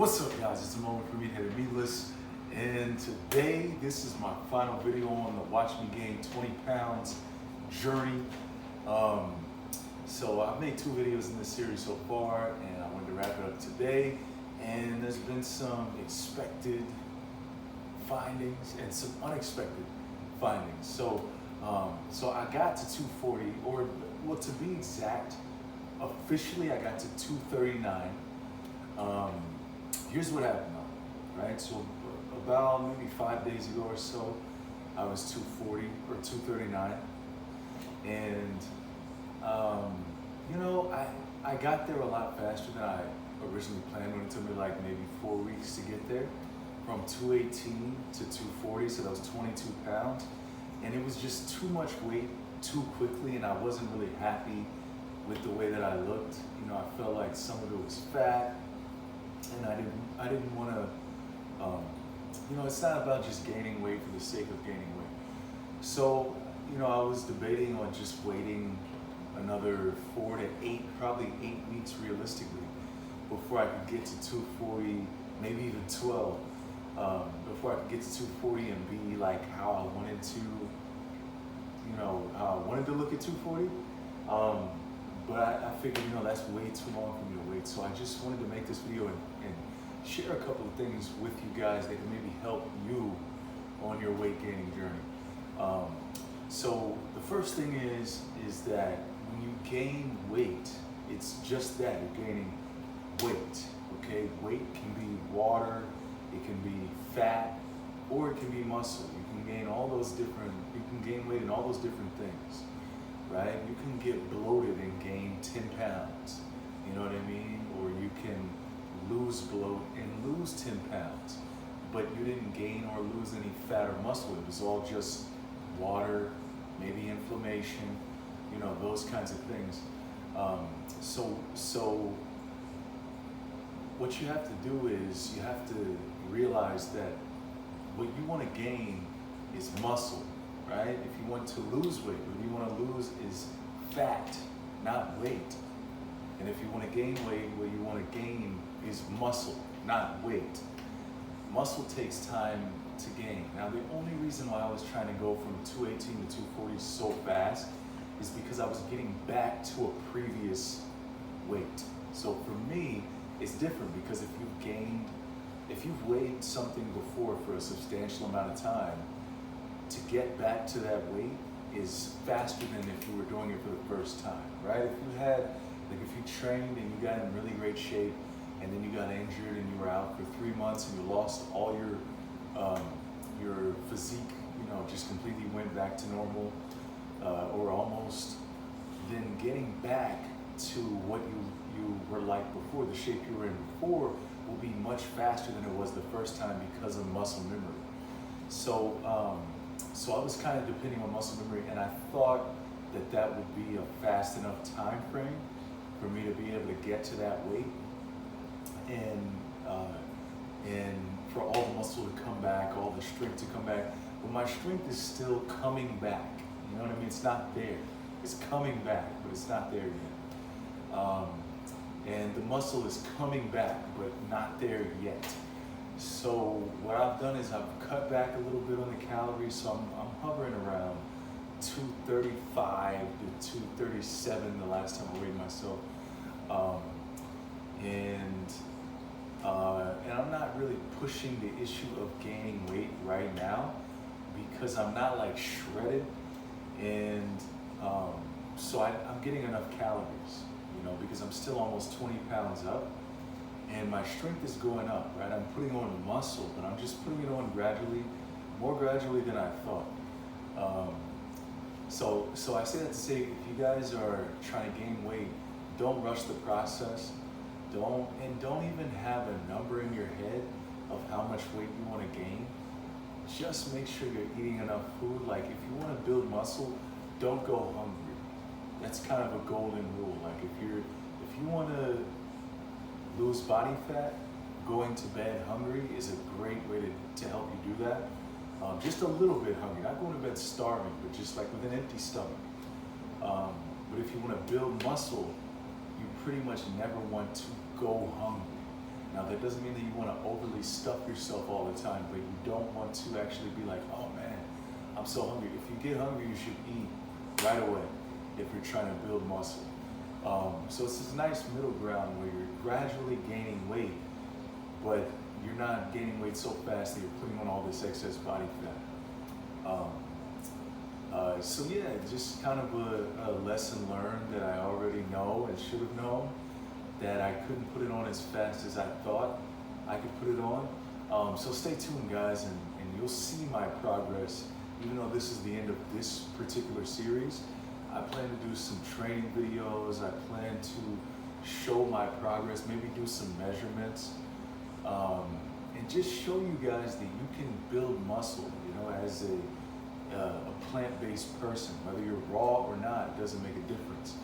What's up, guys? It's a moment for me to hit meatless, and today this is my final video on the Watch Me Gain 20 Pounds journey. So I've made 2 videos in this series so far, and I wanted to wrap it up today. And there's been some expected findings and some unexpected findings. So I got to 240, or well, to be exact, officially I got to 239. Here's what happened though, right? So about maybe 5 days ago or so, I was 240 or 239. And, I got there a lot faster than I originally planned when it took me like maybe 4 weeks to get there, from 218 to 240, so that was 22 pounds. And it was just too much weight too quickly, and I wasn't really happy with the way that I looked. I felt like some of it was fat, and I didn't want to, it's not about just gaining weight for the sake of gaining weight. So, I was debating on just waiting another 4 to 8, probably 8 weeks realistically, before I could get to 240, maybe even 12, before I could get to 240 and be like how I wanted to, how I wanted to look at 240. But I figured, that's way too long for me to wait. So I just wanted to make this video and share a couple of things with you guys that can maybe help you on your weight gaining journey. So the first thing is that when you gain weight, it's just that, you're gaining weight, okay? Weight can be water, it can be fat, or it can be muscle. You can gain gain weight in all those different things. Right? You can get bloated and gain 10 pounds, you know what I mean? Or you can lose bloat and lose 10 pounds, but you didn't gain or lose any fat or muscle. It was all just water, maybe inflammation, those kinds of things. So what you have to do is you have to realize that what you want to gain is muscle. Right? If you want to lose weight, what you want to lose is fat, not weight. And if you want to gain weight, what you want to gain is muscle, not weight. Muscle takes time to gain. Now, the only reason why I was trying to go from 218 to 240 so fast is because I was getting back to a previous weight. So for me, it's different, because if you've weighed something before for a substantial amount of time, to get back to that weight is faster than if you were doing it for the first time, right? If you trained and you got in really great shape, and then you got injured and you were out for 3 months and you lost all your physique, just completely went back to normal, or almost, then getting back to what you were like before, the shape you were in before, will be much faster than it was the first time because of muscle memory. So I was kind of depending on muscle memory, and I thought that would be a fast enough time frame for me to be able to get to that weight, and for all the muscle to come back, all the strength to come back. But my strength is still coming back. You know what I mean? It's not there. It's coming back, but it's not there yet. And the muscle is coming back, but not there yet. So what I've done is I've cut back a little bit on the calories, so I'm hovering around 235 to 237 the last time I weighed myself. And I'm not really pushing the issue of gaining weight right now, because I'm not like shredded, and so I'm getting enough calories, because I'm still almost 20 pounds up. And my strength is going up, right? I'm putting on muscle, but I'm just putting it on gradually, more gradually than I thought. So I say that to say, if you guys are trying to gain weight, don't rush the process. Don't even have a number in your head of how much weight you want to gain. Just make sure you're eating enough food. Like, if you want to build muscle, don't go hungry. That's kind of a golden rule. Like, if you want to lose body fat, going to bed hungry is a great way to help you do that. Just a little bit hungry, not going to bed starving, but just like with an empty stomach. But if you want to build muscle, you pretty much never want to go hungry. Now that doesn't mean that you want to overly stuff yourself all the time, but you don't want to actually be like, oh man, I'm so hungry. If you get hungry, you should eat right away if you're trying to build muscle. So it's this nice middle ground where you're gradually gaining weight, but you're not gaining weight so fast that you're putting on all this excess body fat. So yeah, just kind of a lesson learned that I already know and should have known, that I couldn't put it on as fast as I thought I could put it on. So stay tuned, guys, and you'll see my progress. Even though this is the end of this particular series, I plan to do some training videos. I plan to show my progress, maybe do some measurements, and just show you guys that you can build muscle, you know, as a plant-based person. Whether you're raw or not, it doesn't make a difference.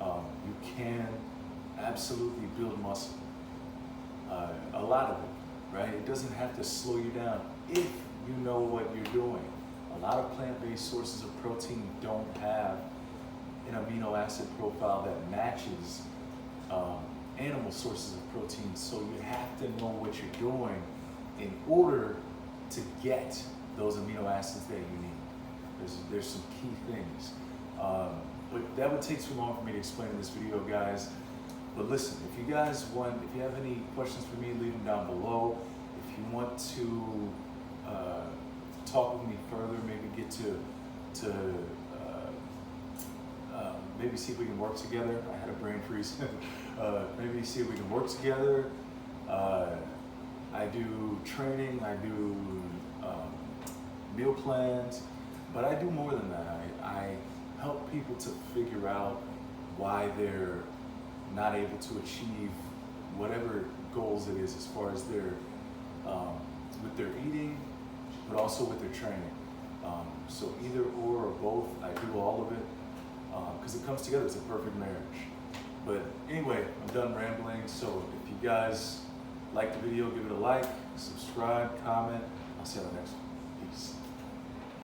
You can absolutely build muscle, a lot of it, right? It doesn't have to slow you down if you know what you're doing. A lot of plant-based sources of protein don't have an amino acid profile that matches animal sources of protein, so you have to know what you're doing in order to get those amino acids that you need. There's some key things, but that would take too long for me to explain in this video, guys. But listen, if you have any questions for me, leave them down below. If you want to talk with me further, maybe get to maybe see if we can work together. I had a brain freeze. Maybe see if we can work together. I do training, I do meal plans, but I do more than that. I help people to figure out why they're not able to achieve whatever goals it is as far as their with their eating, but also with their training. So either or both, I do all of it, because it comes together. It's a perfect marriage. But anyway, I'm done rambling. So if you guys like the video, give it a like, subscribe, comment. I'll see you on the next one. Peace.